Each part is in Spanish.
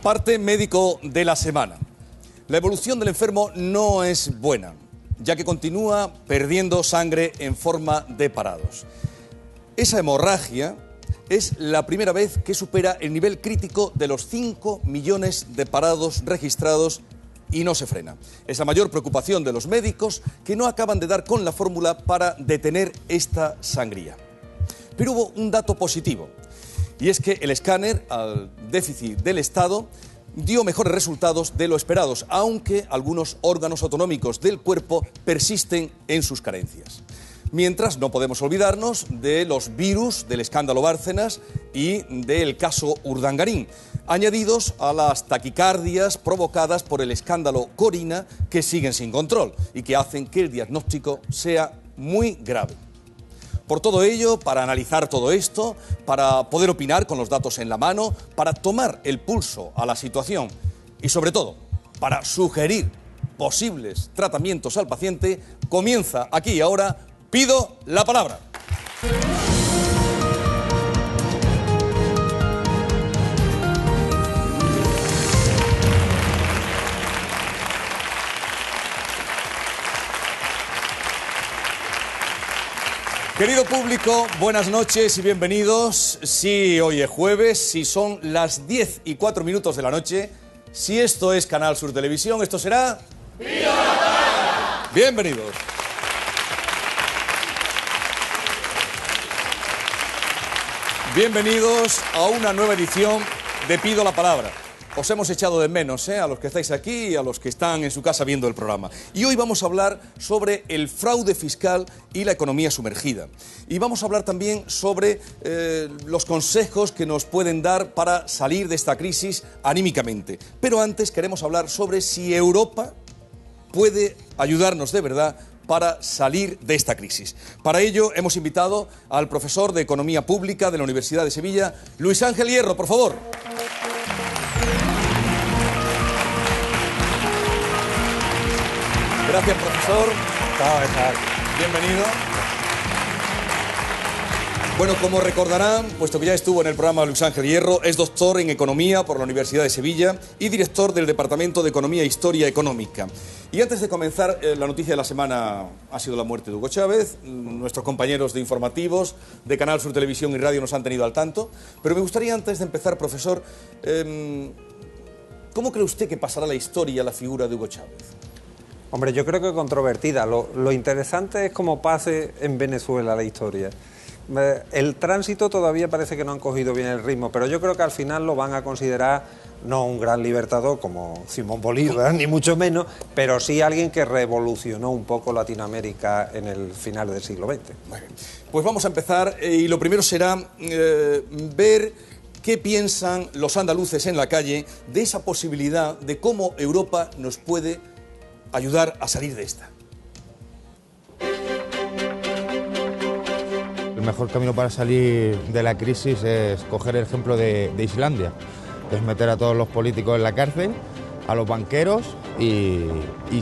Parte médico de la semana. La evolución del enfermo no es buena, ya que continúa perdiendo sangre en forma de parados. Esa hemorragia es la primera vez que supera el nivel crítico de los 5 millones de parados registrados y no se frena. Es la mayor preocupación de los médicos, que no acaban de dar con la fórmula para detener esta sangría. Pero hubo un dato positivo, y es que el escáner al déficit del Estado dio mejores resultados de lo esperados, aunque algunos órganos autonómicos del cuerpo persisten en sus carencias. Mientras, no podemos olvidarnos de los virus del escándalo Bárcenas y del caso Urdangarín, añadidos a las taquicardias provocadas por el escándalo Corina, que siguen sin control y que hacen que el diagnóstico sea muy grave. Por todo ello, para analizar todo esto, para poder opinar con los datos en la mano, para tomar el pulso a la situación y, sobre todo, para sugerir posibles tratamientos al paciente, comienza aquí y ahora Pido la Palabra. Querido público, buenas noches y bienvenidos. Si hoy es jueves, si son las 10:04 de la noche, si esto es Canal Sur Televisión, esto será... ¡Pido la Palabra! Bienvenidos. Bienvenidos a una nueva edición de Pido la Palabra. Os hemos echado de menos, a los que estáis aquí y a los que están en su casa viendo el programa. Y hoy vamos a hablar sobre el fraude fiscal y la economía sumergida. Y vamos a hablar también sobre los consejos que nos pueden dar para salir de esta crisis anímicamente. Pero antes queremos hablar sobre si Europa puede ayudarnos de verdad para salir de esta crisis. Para ello hemos invitado al profesor de Economía Pública de la Universidad de Sevilla, Luis Ángel Hierro, por favor. Gracias, profesor. Bienvenido. Bueno, como recordarán, puesto que ya estuvo en el programa Luis Ángel Hierro, es doctor en Economía por la Universidad de Sevilla y director del Departamento de Economía e Historia Económica. Y antes de comenzar, la noticia de la semana ha sido la muerte de Hugo Chávez. Nuestros compañeros de informativos de Canal Sur Televisión y Radio nos han tenido al tanto. Pero me gustaría, antes de empezar, profesor, ¿cómo cree usted que pasará la historia la figura de Hugo Chávez? Hombre, yo creo que controvertida. Lo interesante es cómo pase en Venezuela la historia. El tránsito todavía parece que no han cogido bien el ritmo, pero yo creo que al final lo van a considerar no un gran libertador como Simón Bolívar, ni mucho menos, pero sí alguien que revolucionó un poco Latinoamérica en el final del siglo XX. Muy bien. Pues vamos a empezar y lo primero será ver qué piensan los andaluces en la calle de esa posibilidad de cómo Europa nos puede ayudar a salir de esta. El mejor camino para salir de la crisis es coger el ejemplo de Islandia, que es meter a todos los políticos en la cárcel, a los banqueros y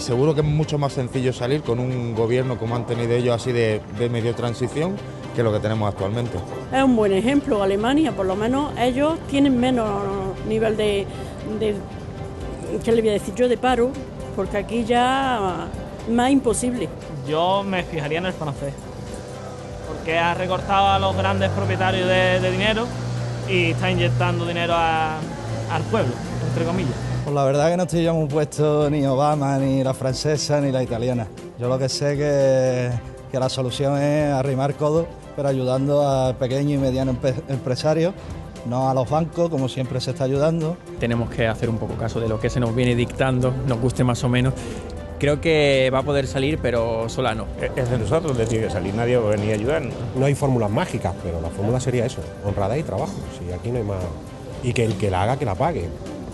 seguro que es mucho más sencillo salir con un gobierno como han tenido ellos así de medio transición que lo que tenemos actualmente. Es un buen ejemplo. Alemania, por lo menos, ellos tienen menos nivel de ¿qué le voy a decir yo?, de paro, porque aquí ya más imposible. Yo me fijaría en el francés, porque ha recortado a los grandes propietarios de dinero y está inyectando dinero al pueblo, entre comillas. Pues la verdad que no estoy yo muy puesto ni Obama, ni la francesa, ni la italiana. Yo lo que sé que la solución es arrimar codos, pero ayudando a pequeños y medianos empresarios, no a los bancos, como siempre se está ayudando. Tenemos que hacer un poco caso de lo que se nos viene dictando, nos guste más o menos. Creo que va a poder salir, pero sola no. Es de nosotros donde tiene que salir, nadie va a venir a ayudarnos. No hay fórmulas mágicas, pero la fórmula sería eso, honradez y trabajo. Si aquí no hay más. Y que el que la haga, que la pague.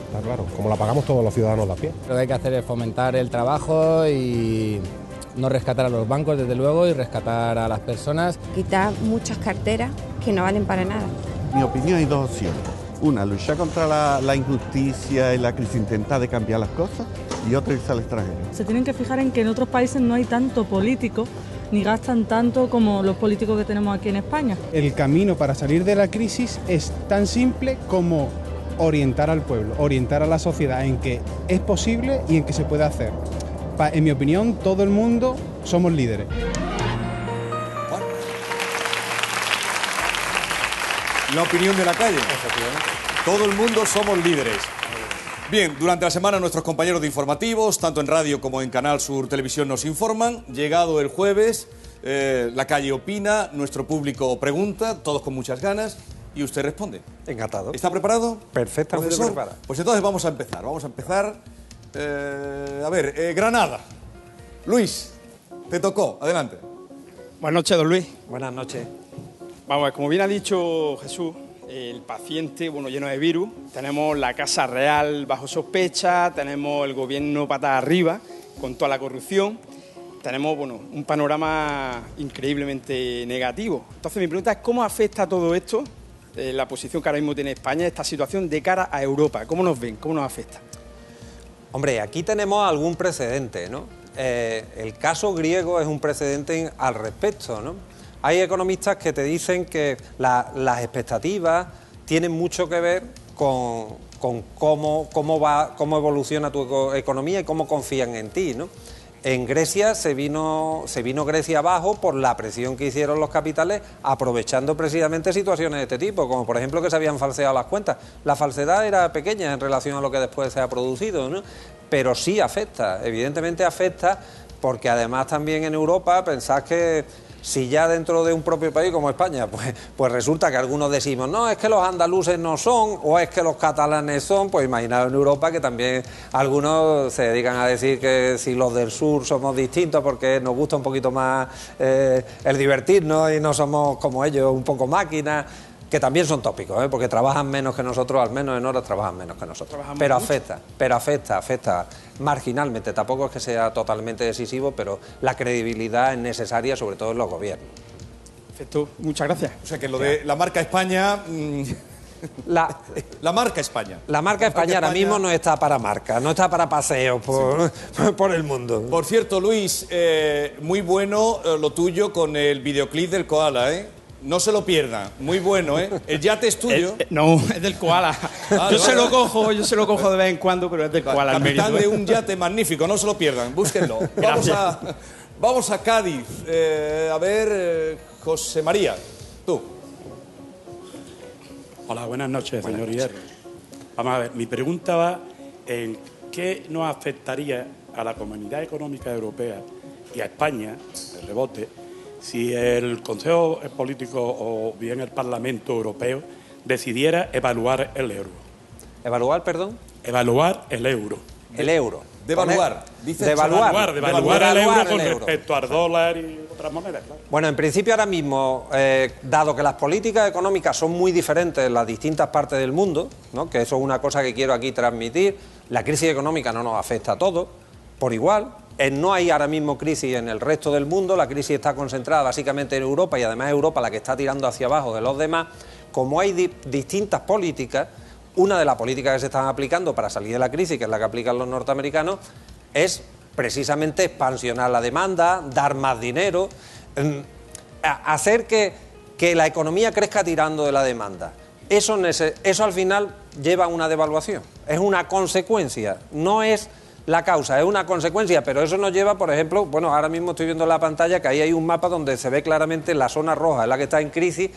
Está claro, como la pagamos todos los ciudadanos de a pie. Lo que hay que hacer es fomentar el trabajo y no rescatar a los bancos, desde luego, y rescatar a las personas. Quitar muchas carteras que no valen para nada. En mi opinión hay dos opciones. Una, luchar contra la injusticia y la crisis, intentar de cambiar las cosas, y otra, irse al extranjero. Se tienen que fijar en que en otros países no hay tanto político, ni gastan tanto como los políticos que tenemos aquí en España. El camino para salir de la crisis es tan simple como orientar al pueblo, orientar a la sociedad en que es posible y en que se puede hacer. En mi opinión, todo el mundo somos líderes. La opinión de la calle. Todo el mundo somos líderes. Bien, durante la semana nuestros compañeros de informativos, tanto en radio como en Canal Sur Televisión, nos informan. Llegado el jueves, la calle opina, nuestro público pregunta, todos con muchas ganas, y usted responde. Encantado. ¿Está preparado? Perfectamente profesor? preparado. Pues entonces vamos a empezar. Granada. Luis, te tocó. Adelante. Buenas noches, don Luis. Buenas noches. Vamos a ver, como bien ha dicho Jesús, el paciente, lleno de virus, tenemos la Casa Real bajo sospecha, tenemos el gobierno patas arriba con toda la corrupción, tenemos, un panorama increíblemente negativo. Entonces mi pregunta es, ¿cómo afecta todo esto, la posición que ahora mismo tiene España, esta situación de cara a Europa? ¿Cómo nos ven? ¿Cómo nos afecta? Hombre, aquí tenemos algún precedente, ¿no? El caso griego es un precedente al respecto, ¿no? Hay economistas que te dicen que las expectativas tienen mucho que ver con cómo evoluciona tu economía y cómo confían en ti, ¿no? En Grecia se vino Grecia abajo por la presión que hicieron los capitales, aprovechando precisamente situaciones de este tipo, como por ejemplo que se habían falseado las cuentas. La falsedad era pequeña en relación a lo que después se ha producido, ¿no? Pero sí afecta, evidentemente afecta, porque además también en Europa pensás que si ya dentro de un propio país como España, pues resulta que algunos decimos, no, es que los andaluces no son, o es que los catalanes son, pues imaginaos en Europa que también algunos se dedican a decir que si los del sur somos distintos porque nos gusta un poquito más el divertirnos y no somos como ellos, un poco máquinas, que también son tópicos, porque trabajan menos que nosotros, al menos en horas trabajan menos que nosotros. Pero afecta marginalmente, tampoco es que sea totalmente decisivo, pero la credibilidad es necesaria, sobre todo en los gobiernos. Perfecto, muchas gracias. O sea que lo de la marca España... La marca España. La marca España ahora mismo no está para marca, no está para paseos por el mundo. Por cierto, Luis, muy bueno lo tuyo con el videoclip del koala, ¿eh? No se lo pierdan, muy bueno, ¿eh? El yate es tuyo. No, es del koala. Yo se lo cojo de vez en cuando, pero es del koala. Capitán de un yate magnífico, no se lo pierdan, búsquenlo. Vamos a Cádiz. José María, tú. Hola, buenas noches, señor Hierro. Vamos a ver, mi pregunta va en qué nos afectaría a la Comunidad Económica Europea y a España, el rebote, si el Consejo Político o bien el Parlamento Europeo decidiera evaluar el euro. ¿Evaluar, perdón? Evaluar el euro. El euro. Devaluar. Devaluar el euro con respecto al dólar y otras monedas, claro. Bueno, en principio ahora mismo, dado que las políticas económicas son muy diferentes en las distintas partes del mundo, ¿no? Que eso es una cosa que quiero aquí transmitir, la crisis económica no nos afecta a todos por igual. No hay ahora mismo crisis en el resto del mundo, la crisis está concentrada básicamente en Europa y además Europa la que está tirando hacia abajo de los demás. Como hay distintas políticas, una de las políticas que se están aplicando para salir de la crisis, que es la que aplican los norteamericanos, es precisamente expansionar la demanda, dar más dinero, hacer que la economía crezca tirando de la demanda. Eso al final lleva a una devaluación, es una consecuencia, no es la causa, es una consecuencia, pero eso nos lleva, por ejemplo, ahora mismo estoy viendo en la pantalla que ahí hay un mapa donde se ve claramente la zona roja, es la que está en crisis.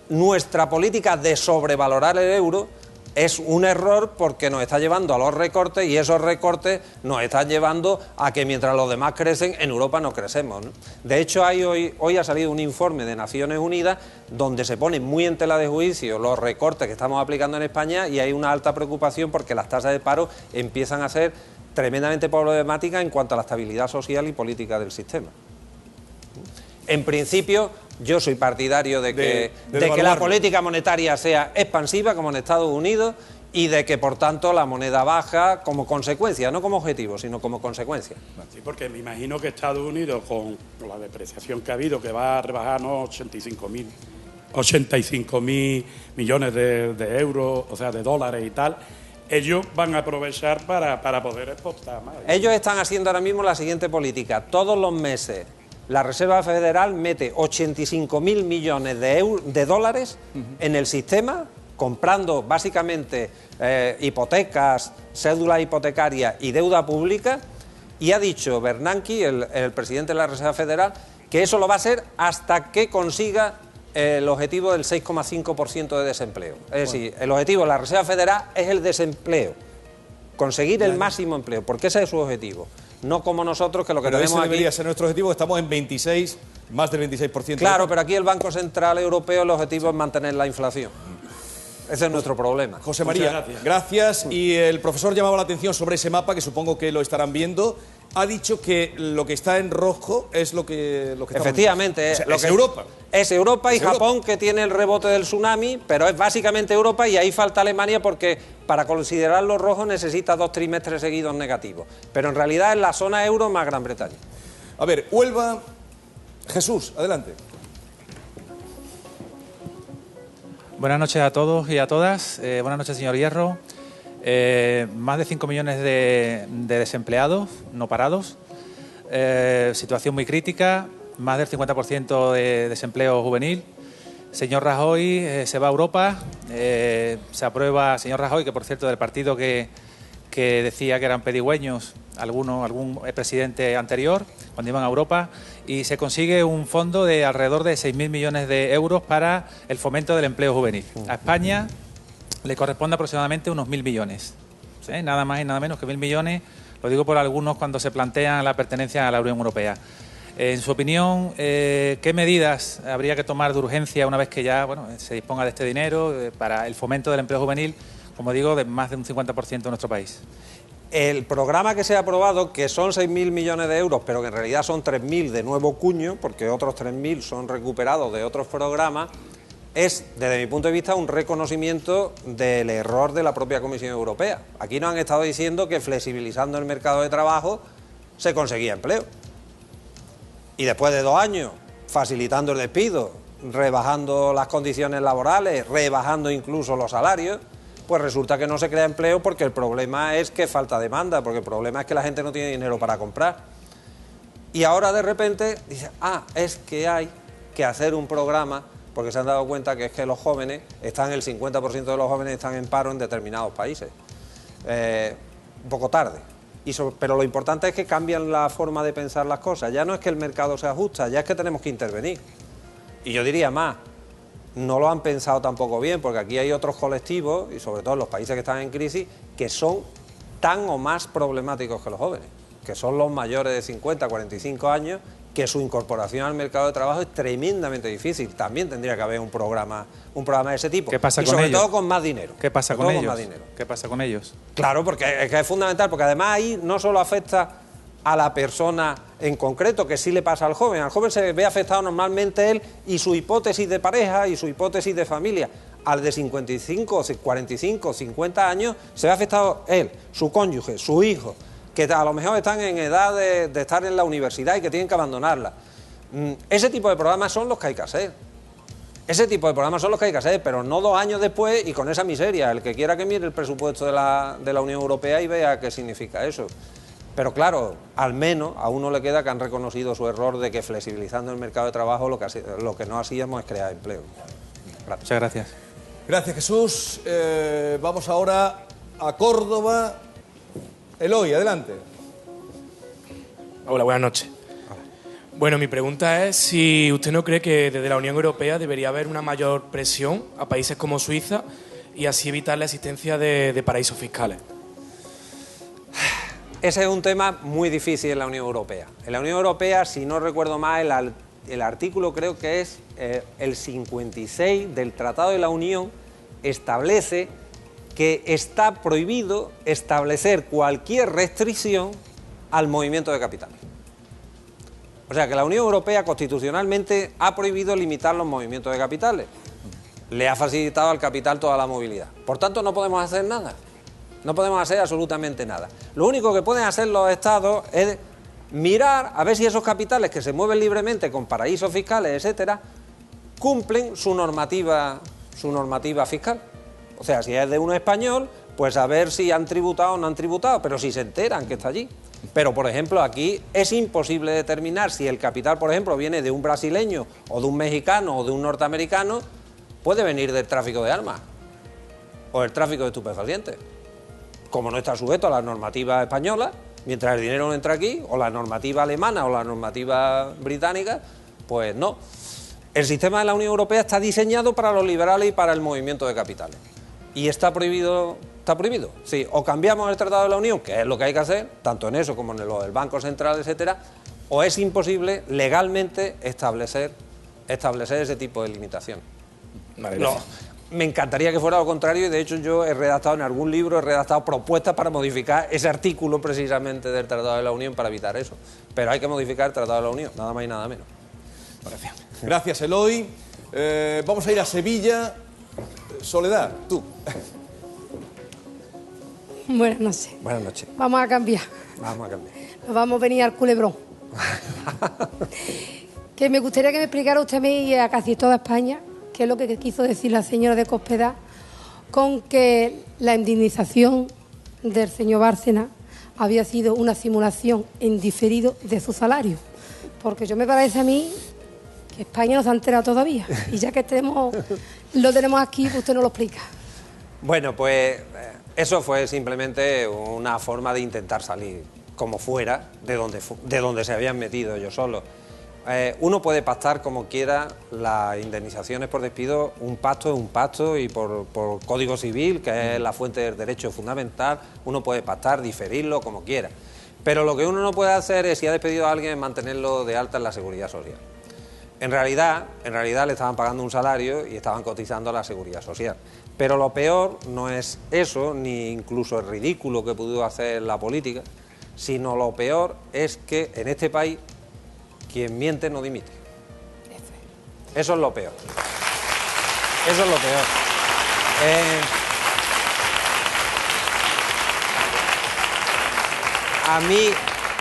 Nuestra política de sobrevalorar el euro es un error porque nos está llevando a los recortes y esos recortes nos están llevando a que mientras los demás crecen, en Europa no crecemos, ¿no? De hecho, hoy ha salido un informe de Naciones Unidas donde se ponen muy en tela de juicio los recortes que estamos aplicando en España y hay una alta preocupación porque las tasas de paro empiezan a ser tremendamente problemáticas en cuanto a la estabilidad social y política del sistema. En principio, yo soy partidario de que la política monetaria sea expansiva, como en Estados Unidos, y de que, por tanto, la moneda baja como consecuencia, no como objetivo, sino como consecuencia. Sí, porque me imagino que Estados Unidos, con la depreciación que ha habido, que va a rebajarnos 85.000 millones de euros, o sea, de dólares y tal, ellos van a aprovechar para poder exportar más. Ellos están haciendo ahora mismo la siguiente política. Todos los meses la Reserva Federal mete 85.000 millones de dólares en el sistema comprando básicamente hipotecas, cédulas hipotecarias y deuda pública, y ha dicho Bernanke, el presidente de la Reserva Federal, que eso lo va a hacer hasta que consiga el objetivo del 6,5% de desempleo. Es decir, el objetivo de la Reserva Federal es el desempleo, conseguir el máximo empleo, porque ese es su objetivo. No como nosotros, que lo que pero tenemos ese aquí... debería ser nuestro objetivo, estamos en 26, más del 26%. Claro, pero aquí el Banco Central Europeo, el objetivo es mantener la inflación. Ese es nuestro problema. José María, gracias. Y el profesor llamaba la atención sobre ese mapa, que supongo que lo estarán viendo. Ha dicho que lo que está en rojo es lo que efectivamente, o sea, es Europa. Es Europa y Japón, que tiene el rebote del tsunami, pero es básicamente Europa, y ahí falta Alemania, porque para considerarlo rojo necesita 2 trimestres seguidos negativos. Pero en realidad es la zona euro más Gran Bretaña. A ver, Huelva. Jesús, adelante. Buenas noches a todos y a todas. Buenas noches, señor Hierro. Más de 5 millones de desempleados no parados. Situación muy crítica. Más del 50% de desempleo juvenil. Señor Rajoy se va a Europa. Se aprueba, señor Rajoy, que por cierto del partido que decía que eran pedigüeños algún presidente anterior, cuando iban a Europa, y se consigue un fondo de alrededor de 6.000 millones de euros para el fomento del empleo juvenil. A España le corresponde aproximadamente unos 1.000 millones, ¿sí? Nada más y nada menos que 1.000 millones, lo digo por algunos cuando se plantean la pertenencia a la Unión Europea. En su opinión, ¿qué medidas habría que tomar de urgencia una vez que ya se disponga de este dinero para el fomento del empleo juvenil, como digo, de más de un 50% de nuestro país? El programa que se ha aprobado, que son 6.000 millones de euros, pero que en realidad son 3.000 de nuevo cuño, porque otros 3.000 son recuperados de otros programas, es, desde mi punto de vista, un reconocimiento del error de la propia Comisión Europea. Aquí nos han estado diciendo que flexibilizando el mercado de trabajo se conseguía empleo. Y después de 2 años, facilitando el despido, rebajando las condiciones laborales, rebajando incluso los salarios, pues resulta que no se crea empleo, porque el problema es que falta demanda, porque el problema es que la gente no tiene dinero para comprar. Y ahora de repente dice, es que hay que hacer un programa, porque se han dado cuenta que es que los jóvenes están, el 50% de los jóvenes están en paro en determinados países. Un poco tarde. Pero lo importante es que cambian la forma de pensar las cosas. Ya no es que el mercado se ajusta, ya es que tenemos que intervenir. Y yo diría más, no lo han pensado tampoco bien, porque aquí hay otros colectivos, y sobre todo en los países que están en crisis, que son tan o más problemáticos que los jóvenes, que son los mayores de 50, 45 años, que su incorporación al mercado de trabajo es tremendamente difícil. También tendría que haber un programa de ese tipo. ¿Qué pasa y con sobre ellos? todo con más dinero. ¿Qué pasa con ellos? Más dinero. ¿Qué pasa con ellos? Claro, porque es fundamental, porque además ahí no solo afecta a la persona en concreto, que sí le pasa al joven se ve afectado normalmente él y su hipótesis de pareja y su hipótesis de familia. Al de 55, 45, 50 años se ve afectado él, su cónyuge, su hijo, que a lo mejor están en edad de estar en la universidad y que tienen que abandonarla. Ese tipo de programas son los que hay que hacer. Ese tipo de programas son los que hay que hacer, pero no 2 años después y con esa miseria. El que quiera que mire el presupuesto de la Unión Europea y vea qué significa eso. Pero claro, al menos a uno le queda que han reconocido su error de que flexibilizando el mercado de trabajo lo que no hacíamos es crear empleo. Gracias. Muchas gracias. Gracias, Jesús. Vamos ahora a Córdoba. Eloy, adelante. Hola, buenas noches. Bueno, mi pregunta es si usted no cree que desde la Unión Europea debería haber una mayor presión a países como Suiza y así evitar la existencia de paraísos fiscales. Ese es un tema muy difícil en la Unión Europea. En la Unión Europea, si no recuerdo mal, el artículo creo que es el 56 del Tratado de la Unión, establece que está prohibido establecer cualquier restricción al movimiento de capitales. O sea que la Unión Europea constitucionalmente ha prohibido limitar los movimientos de capitales. Le ha facilitado al capital toda la movilidad. Por tanto, no podemos hacer nada. No podemos hacer absolutamente nada. Lo único que pueden hacer los estados es mirar a ver si esos capitales que se mueven libremente con paraísos fiscales, etcétera, cumplen su normativa fiscal. O sea, si es de uno español, pues a ver si han tributado o no han tributado, pero si se enteran que está allí. Pero, por ejemplo, aquí es imposible determinar si el capital, por ejemplo, viene de un brasileño o de un mexicano o de un norteamericano, puede venir del tráfico de armas. o el tráfico de estupefacientes. Como no está sujeto a la normativa española, mientras el dinero no entra aquí, o la normativa alemana o la normativa británica, pues no. El sistema de la Unión Europea está diseñado para los liberales y para el movimiento de capitales. Y está prohibido, sí, o cambiamos el Tratado de la Unión, que es lo que hay que hacer, tanto en eso como en lo del Banco Central, etcétera, o es imposible legalmente establecer ese tipo de limitación. Me encantaría que fuera lo contrario, y de hecho yo he redactado en algún libro, propuestas para modificar ese artículo precisamente del Tratado de la Unión para evitar eso. Pero hay que modificar el Tratado de la Unión, nada más y nada menos. Gracias, Eloy. Vamos a ir a Sevilla. Soledad, tú. Buenas noches. Buenas noches. Vamos a cambiar. Nos vamos a venir al culebrón. Que me gustaría que me explicara usted a mí y a casi toda España qué es lo que quiso decir la señora de Cospedal con que la indemnización del señor Bárcenas había sido una simulación en diferido de su salario. Porque yo me parece a mí que España no se ha enterado todavía. Y ya que lo tenemos aquí, pues usted nos lo explica. Bueno, pues eso fue simplemente una forma de intentar salir como fuera de donde se habían metido ellos solos. Uno puede pactar como quiera las indemnizaciones por despido, un pacto es un pacto, y por Código Civil, que es la fuente del derecho fundamental, uno puede pactar, diferirlo como quiera. Pero lo que uno no puede hacer es, si ha despedido a alguien, mantenerlo de alta en la Seguridad Social. En realidad le estaban pagando un salario y estaban cotizando a la Seguridad Social. Pero lo peor no es eso, ni incluso el ridículo que pudo hacer la política, sino lo peor es que en este país quien miente no dimite. Eso es lo peor. Eso es lo peor.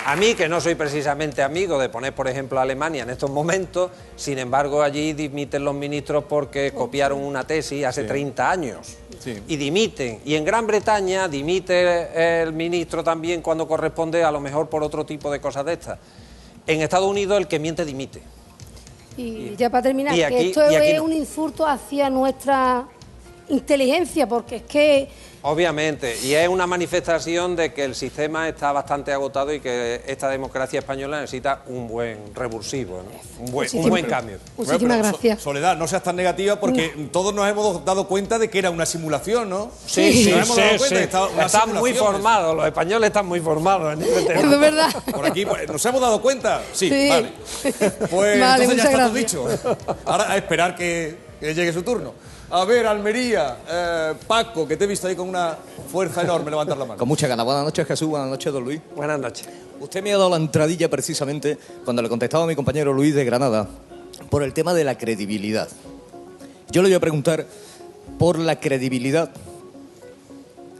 A mí, que no soy precisamente amigo de poner, por ejemplo, a Alemania en estos momentos, sin embargo, allí dimiten los ministros porque copiaron una tesis hace 30 años. Sí. Y dimiten. Y en Gran Bretaña dimite el ministro también cuando corresponde, a lo mejor por otro tipo de cosas de estas. En Estados Unidos el que miente dimite. Y ya para terminar, que esto es un insulto hacia nuestra inteligencia, porque es que... Obviamente, y es una manifestación de que el sistema está bastante agotado y que esta democracia española necesita un buen revulsivo, ¿no? un buen cambio. Muchísimas gracias. Soledad, no seas tan negativa, porque todos nos hemos dado cuenta de que era una simulación, ¿no? Sí. Nos hemos dado cuenta de que están muy formados, los españoles están muy formados en este tema. Es verdad. Por aquí, ¿nos hemos dado cuenta? Sí. Vale. Pues vale, entonces ya está todo gracias. dicho. Ahora a esperar que llegue su turno. A ver, Almería, Paco, que te he visto ahí con una fuerza enorme levantar la mano. Con mucha ganas. Buenas noches, Jesús. Buenas noches, don Luis. Buenas noches. Usted me ha dado la entradilla precisamente cuando le contestaba a mi compañero Luis de Granada por el tema de la credibilidad. Yo le voy a preguntar por la credibilidad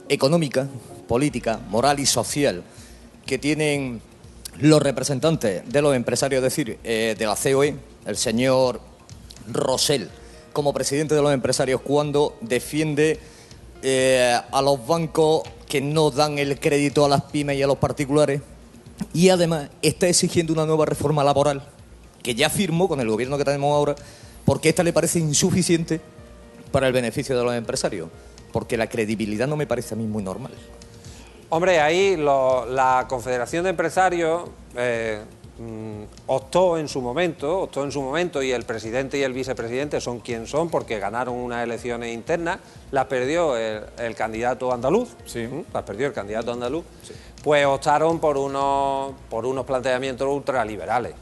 económica, política, moral y social que tienen los representantes de los empresarios, es decir, de la COE, el señor Rosell, como presidente de los empresarios, cuando defiende a los bancos que no dan el crédito a las pymes y a los particulares, y además está exigiendo una nueva reforma laboral que ya firmó con el gobierno que tenemos ahora, porque esta le parece insuficiente para el beneficio de los empresarios, porque la credibilidad no me parece a mí muy normal. Hombre, ahí la Confederación de Empresarios optó en su momento, y el presidente y el vicepresidente son quien son, porque ganaron unas elecciones internas, las perdió el candidato andaluz, pues optaron por unos planteamientos ultraliberales.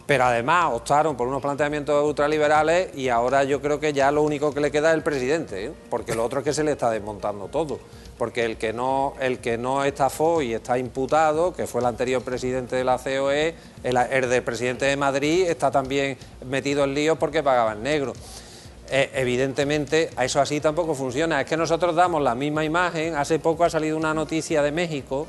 Pero además optaron por unos planteamientos ultraliberales, y ahora yo creo que ya lo único que le queda es el presidente, porque lo otro es que se le está desmontando todo. Porque el que no estafó y está imputado, que fue el anterior presidente de la COE, el del presidente de Madrid, está también metido en líos porque pagaba en negro. Evidentemente, a eso así tampoco funciona. Es que nosotros damos la misma imagen. Hace poco ha salido una noticia de México,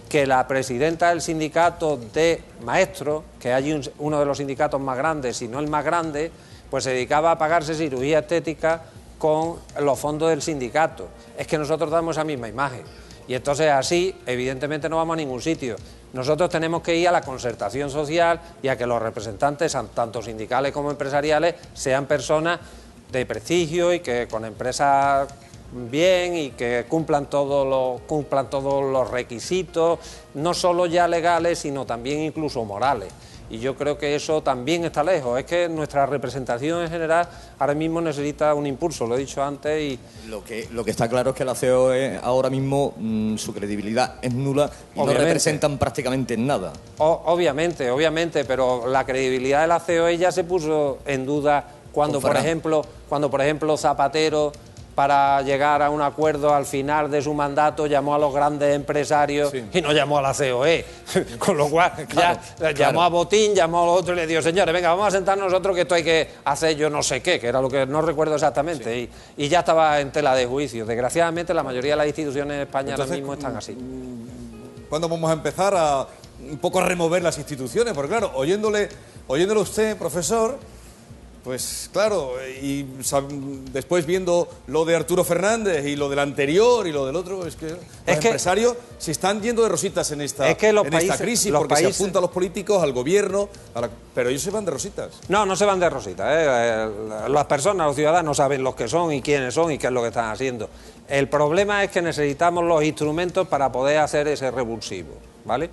que la presidenta del sindicato de maestros, que hay uno de los sindicatos más grandes, si no el más grande, pues se dedicaba a pagarse cirugía estética con los fondos del sindicato. Es que nosotros damos esa misma imagen. Y entonces así, evidentemente, no vamos a ningún sitio. Nosotros tenemos que ir a la concertación social y a que los representantes, tanto sindicales como empresariales, sean personas de prestigio y que con empresas bien y que cumplan todos los requisitos, no solo ya legales, sino también incluso morales. Y yo creo que eso también está lejos. Es que nuestra representación en general ahora mismo necesita un impulso, lo he dicho antes. Y Lo que está claro es que la COE ahora mismo su credibilidad es nula y no representan prácticamente nada. Obviamente, pero la credibilidad de la COE ya se puso en duda cuando, por ejemplo, Zapatero, para llegar a un acuerdo al final de su mandato, llamó a los grandes empresarios y no llamó a la COE. Con lo cual, llamó a Botín, llamó a los otros y le dijo, señores, venga, vamos a sentarnos nosotros que esto hay que hacer yo no sé qué, que era lo que no recuerdo exactamente. Y ya estaba en tela de juicio. Desgraciadamente, la mayoría de las instituciones en España ahora mismo están así. ¿Cuándo vamos a empezar a un poco a remover las instituciones? Porque claro, oyéndole a usted, profesor, pues claro, y después viendo lo de Arturo Fernández y lo del anterior y lo del otro, es que los empresarios se están yendo de rositas en esta crisis, porque se apunta a los políticos, al gobierno, pero ellos se van de rositas. No se van de rositas. Las personas, los ciudadanos saben los que son y quiénes son y qué es lo que están haciendo. El problema es que necesitamos los instrumentos para poder hacer ese revulsivo, ¿vale?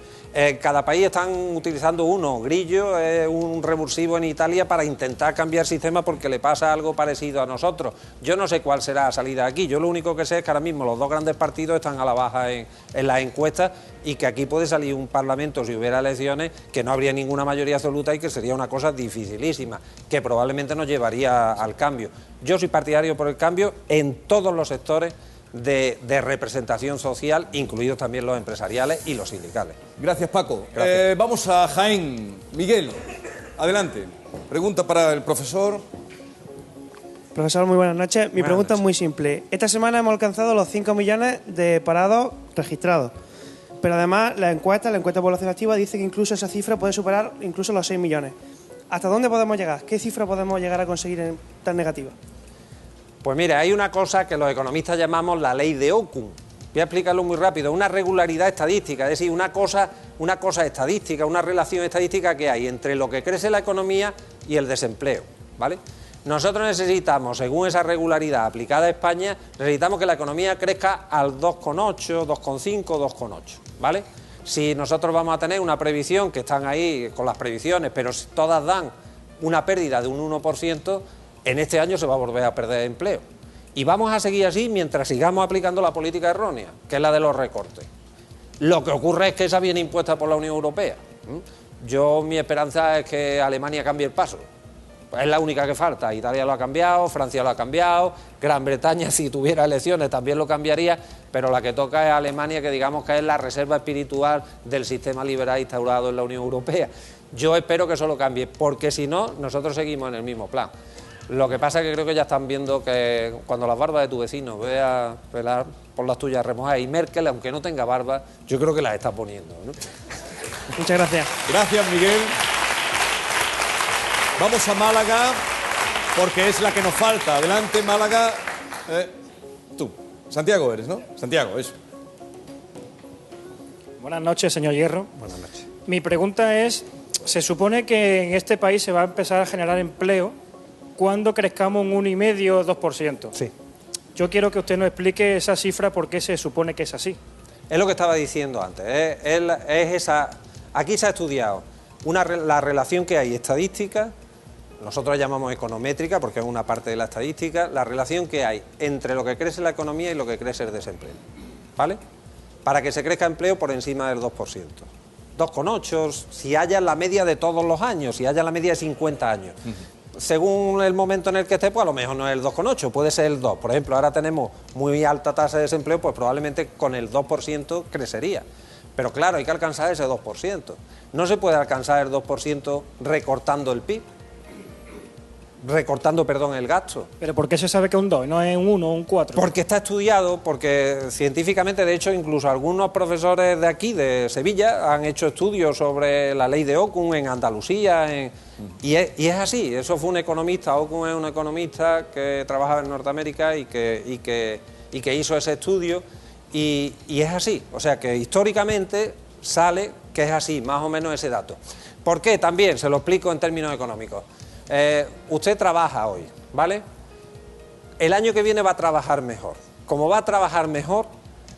Cada país están utilizando uno. Grillo es un revulsivo en Italia para intentar cambiar el sistema porque le pasa algo parecido a nosotros. Yo no sé cuál será la salida aquí. Yo lo único que sé es que ahora mismo los dos grandes partidos están a la baja en las encuestas y que aquí puede salir un parlamento si hubiera elecciones que no habría ninguna mayoría absoluta y que sería una cosa dificilísima, que probablemente nos llevaría al cambio. Yo soy partidario por el cambio en todos los sectores de representación social, incluidos también los empresariales y los sindicales. Gracias, Paco. Vamos a Jaén. Miguel, adelante. Pregunta para el profesor. Profesor, muy buenas noches. Mi pregunta es muy simple. Esta semana hemos alcanzado los 5 millones de parados registrados. Pero además la encuesta de población activa dice que incluso esa cifra puede superar incluso los 6 millones. ¿Hasta dónde podemos llegar? ¿Qué cifra podemos llegar a conseguir tan negativa? Pues mira, hay una cosa que los economistas llamamos la ley de Okun. Voy a explicarlo muy rápido. Una regularidad estadística, es decir, una cosa estadística, una relación estadística que hay entre lo que crece la economía y el desempleo, ¿vale? Nosotros necesitamos, según esa regularidad aplicada a España, necesitamos que la economía crezca al 2,8, 2,5, 2,8, ¿vale? Si nosotros vamos a tener una previsión, que están ahí con las previsiones, pero todas dan una pérdida de un 1%, en este año se va a volver a perder empleo. Y vamos a seguir así mientras sigamos aplicando la política errónea, que es la de los recortes. Lo que ocurre es que esa viene impuesta por la Unión Europea. Mi esperanza es que Alemania cambie el paso. Es la única que falta. Italia lo ha cambiado, Francia lo ha cambiado, Gran Bretaña, si tuviera elecciones, también lo cambiaría, pero la que toca es Alemania, que digamos que es la reserva espiritual del sistema liberal instaurado en la Unión Europea. Yo espero que eso lo cambie, porque si no, nosotros seguimos en el mismo plan. Lo que pasa es que creo que ya están viendo que cuando las barbas de tu vecino vea pelar por las tuyas remojadas, y Merkel, aunque no tenga barba, yo creo que las está poniendo, ¿no? Muchas gracias. Gracias, Miguel. Vamos a Málaga, porque es la que nos falta. Adelante, Málaga. Tú. Santiago eres, ¿no? Santiago, eso. Buenas noches, señor Hierro. Buenas noches. Mi pregunta es, se supone que en este país se va a empezar a generar empleo cuando crezcamos un 1,5 o 2%. Sí. Yo quiero que usted nos explique esa cifra, por qué se supone que es así. Es lo que estaba diciendo antes. Aquí se ha estudiado la relación que hay estadística, nosotros llamamos econométrica porque es una parte de la estadística, la relación que hay entre lo que crece la economía y lo que crece el desempleo, ¿vale? Para que se crezca empleo por encima del 2%. 2,8, si haya la media de todos los años, si haya la media de 50 años. Según el momento en el que esté, pues a lo mejor no es el 2,8, puede ser el 2. Por ejemplo, ahora tenemos muy alta tasa de desempleo, pues probablemente con el 2% crecería. Pero claro, hay que alcanzar ese 2%. No se puede alcanzar el 2% recortando el PIB. El gasto. ¿Pero por qué se sabe que es un 2 y no es un 1 o un 4? Porque está estudiado, porque científicamente, de hecho, incluso algunos profesores de aquí, de Sevilla, han hecho estudios sobre la ley de Okun en Andalucía, y es así. Eso fue un economista, Okun es un economista que trabajaba en Norteamérica y que hizo ese estudio, y es así. O sea que históricamente sale que es así, más o menos ese dato. ¿Por qué? También se lo explico en términos económicos. Usted trabaja hoy, ¿vale? El año que viene va a trabajar mejor, como va a trabajar mejor,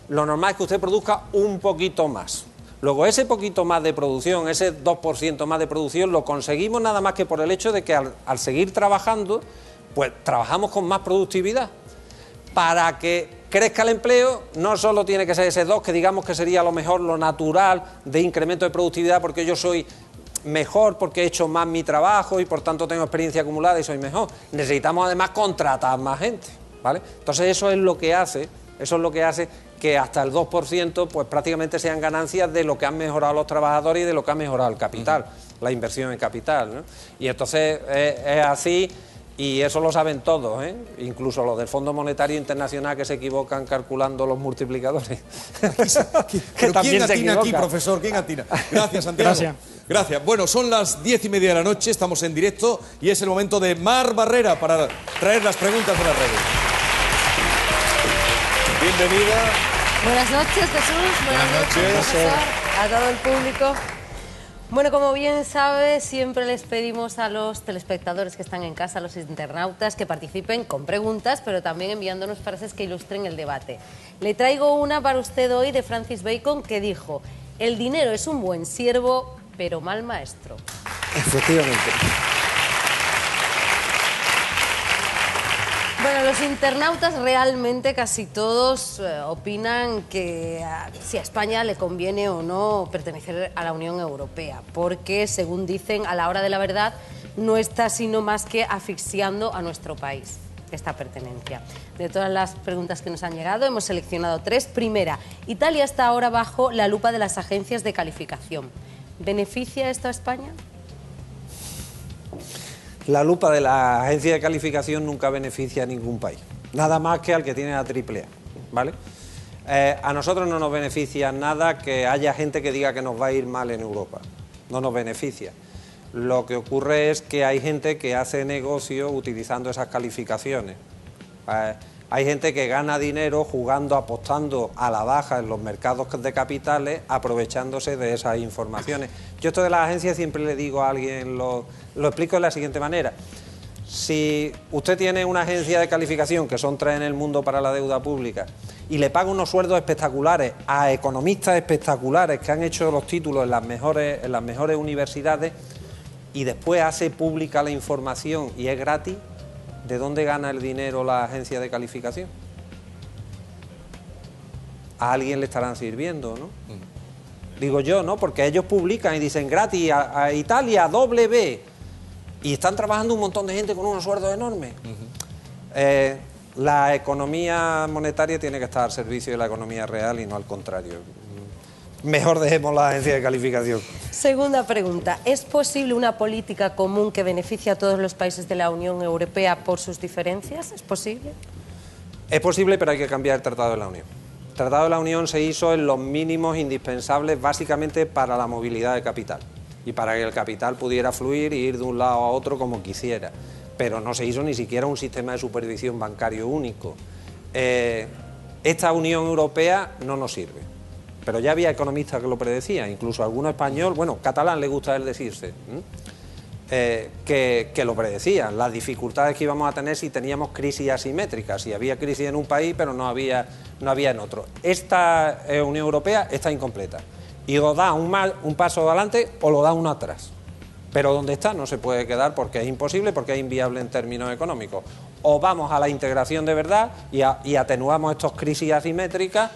lo normal es que usted produzca un poquito más. Luego ese poquito más de producción, ese 2% más de producción, lo conseguimos nada más que por el hecho de que al seguir trabajando, pues trabajamos con más productividad. Para que crezca el empleo, no solo tiene que ser ese 2, que digamos que sería lo mejor, lo natural de incremento de productividad, porque yo soy mejor, porque he hecho más mi trabajo y por tanto tengo experiencia acumulada y soy mejor. Necesitamos además contratar más gente, ¿vale? Entonces eso es lo que hace que hasta el 2% pues prácticamente sean ganancias de lo que han mejorado los trabajadores y de lo que ha mejorado el capital, la inversión en capital, ¿no? Y entonces es así, y eso lo saben todos, ¿eh? Incluso los del Fondo Monetario Internacional, que se equivocan calculando los multiplicadores. ¿Pero quién atina aquí, profesor? ¿Quién atina? Gracias, Santiago. Gracias. Bueno, son las 10:30 de la noche, estamos en directo y es el momento de Mar Barrera para traer las preguntas de las redes. Bienvenida. Buenas noches, Jesús. Buenas noches, profesor, a todo el público. Bueno, como bien sabe, siempre les pedimos a los telespectadores que están en casa, a los internautas, que participen con preguntas, pero también enviándonos frases que ilustren el debate. Le traigo una para usted hoy de Francis Bacon, que dijo: el dinero es un buen siervo, pero mal maestro. Efectivamente. Bueno, los internautas realmente casi todos opinan que si a España le conviene o no pertenecer a la Unión Europea, porque, según dicen, a la hora de la verdad no está sino más que asfixiando a nuestro país esta pertenencia. De todas las preguntas que nos han llegado, hemos seleccionado 3. Primera, Italia está ahora bajo la lupa de las agencias de calificación. ¿Beneficia esto a España? La lupa de la agencia de calificación nunca beneficia a ningún país, nada más que al que tiene la AAA, ¿vale? A nosotros no nos beneficia nada que haya gente que diga que nos va a ir mal en Europa, no nos beneficia. Lo que ocurre es que hay gente que hace negocio utilizando esas calificaciones. Hay gente que gana dinero jugando, apostando a la baja en los mercados de capitales, aprovechándose de esas informaciones. Yo esto de las agencias siempre le digo a alguien, lo explico de la siguiente manera. Si usted tiene una agencia de calificación, que son 3 en el mundo para la deuda pública, y le paga unos sueldos espectaculares a economistas espectaculares que han hecho los títulos en las mejores universidades, y después hace pública la información y es gratis, ¿de dónde gana el dinero la agencia de calificación? A alguien le estarán sirviendo, ¿no? Digo yo, ¿no? Porque ellos publican y dicen gratis a Italia, W, y están trabajando un montón de gente con unos sueldos enormes. La economía monetaria tiene que estar al servicio de la economía real y no al contrario. Mejor dejemos la agencia de calificación. Segunda pregunta, ¿es posible una política común que beneficie a todos los países de la Unión Europea por sus diferencias? ¿Es posible? Es posible, pero hay que cambiar el Tratado de la Unión. El Tratado de la Unión se hizo en los mínimos indispensables básicamente para la movilidad de capital y para que el capital pudiera fluir y ir de un lado a otro como quisiera, pero no se hizo ni siquiera un sistema de supervisión bancario único. Esta Unión Europea no nos sirve. Pero ya había economistas que lo predecían, incluso alguno español, bueno, catalán le gusta a él decirse, que lo predecían, las dificultades que íbamos a tener si teníamos crisis asimétricas, si había crisis en un país pero no había en otro. Esta Unión Europea está incompleta y o da un paso adelante o lo da uno atrás. Pero donde está no se puede quedar porque es imposible, porque es inviable en términos económicos. O vamos a la integración de verdad y atenuamos estas crisis asimétricas,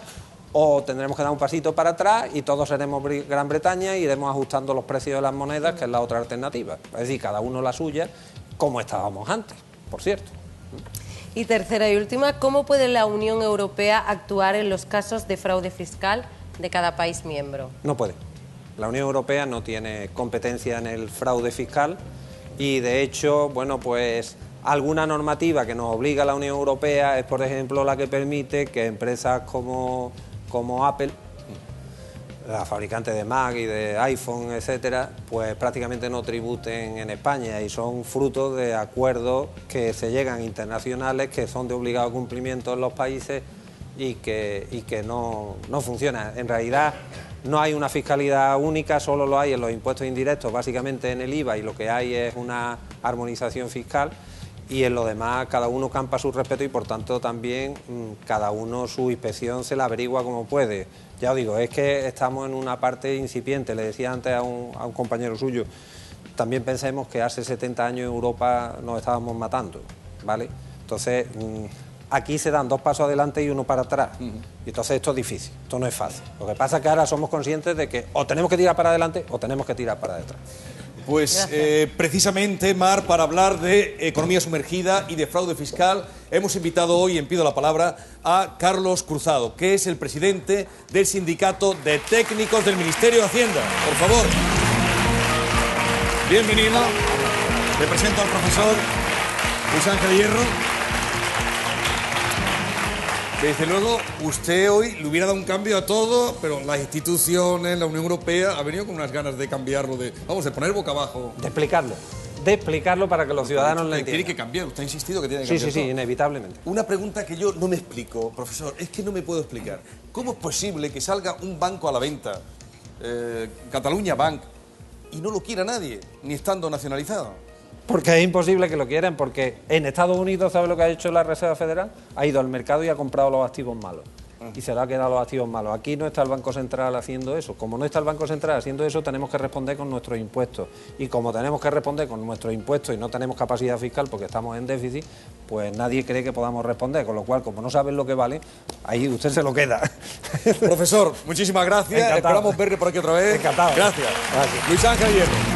o tendremos que dar un pasito para atrás y todos seremos Gran Bretaña y iremos ajustando los precios de las monedas, que es la otra alternativa. Es decir, cada uno la suya, como estábamos antes, por cierto. Y tercera y última, ¿cómo puede la Unión Europea actuar en los casos de fraude fiscal de cada país miembro? No puede. La Unión Europea no tiene competencia en el fraude fiscal y, de hecho, bueno, pues alguna normativa que nos obliga a la Unión Europea es, por ejemplo, la que permite que empresas como Apple, la fabricante de Mac y de iPhone, etcétera, pues prácticamente no tributen en España y son frutos de acuerdos que se llegan internacionales, que son de obligado cumplimiento en los países y que no funcionan. En realidad no hay una fiscalidad única, solo lo hay en los impuestos indirectos, básicamente en el IVA, y lo que hay es una armonización fiscal. Y en lo demás, cada uno campa su respeto y por tanto también cada uno su inspección se la averigua como puede. Ya os digo, es que estamos en una parte incipiente. Le decía antes a un compañero suyo, también pensemos que hace 70 años en Europa nos estábamos matando, ¿vale? Entonces, aquí se dan 2 pasos adelante y 1 para atrás. Y entonces esto es difícil, esto no es fácil. Lo que pasa es que ahora somos conscientes de que o tenemos que tirar para adelante o tenemos que tirar para detrás. Pues precisamente, Mar, para hablar de economía sumergida y de fraude fiscal, hemos invitado hoy, en Pido la Palabra, a Carlos Cruzado, que es el presidente del Sindicato de Técnicos del Ministerio de Hacienda. Por favor. Bienvenido. Le presento al profesor Luis Ángel Hierro. Desde luego, usted hoy le hubiera dado un cambio a todo, pero las instituciones, la Unión Europea, ha venido con unas ganas de cambiarlo, de poner boca abajo. De explicarlo para que los ciudadanos lo entiendan. Tiene que cambiar, usted ha insistido que tiene que Sí, cambiar. sí, inevitablemente. Una pregunta que yo no me explico, profesor, es que no me puedo explicar. ¿Cómo es posible que salga un banco a la venta, Cataluña Bank, y no lo quiera nadie, ni estando nacionalizado? Porque es imposible que lo quieran, porque en Estados Unidos, ¿sabe lo que ha hecho la Reserva Federal? Ha ido al mercado y ha comprado los activos malos. Y se le ha quedado los activos malos. Aquí no está el Banco Central haciendo eso. Como no está el Banco Central haciendo eso, tenemos que responder con nuestros impuestos. Y como tenemos que responder con nuestros impuestos y no tenemos capacidad fiscal porque estamos en déficit, pues nadie cree que podamos responder. Con lo cual, como no saben lo que vale, ahí usted se lo queda. Profesor, muchísimas gracias. Encantado. Esperamos verle por aquí otra vez. Encantado. Gracias. Luis Ángel Hierro.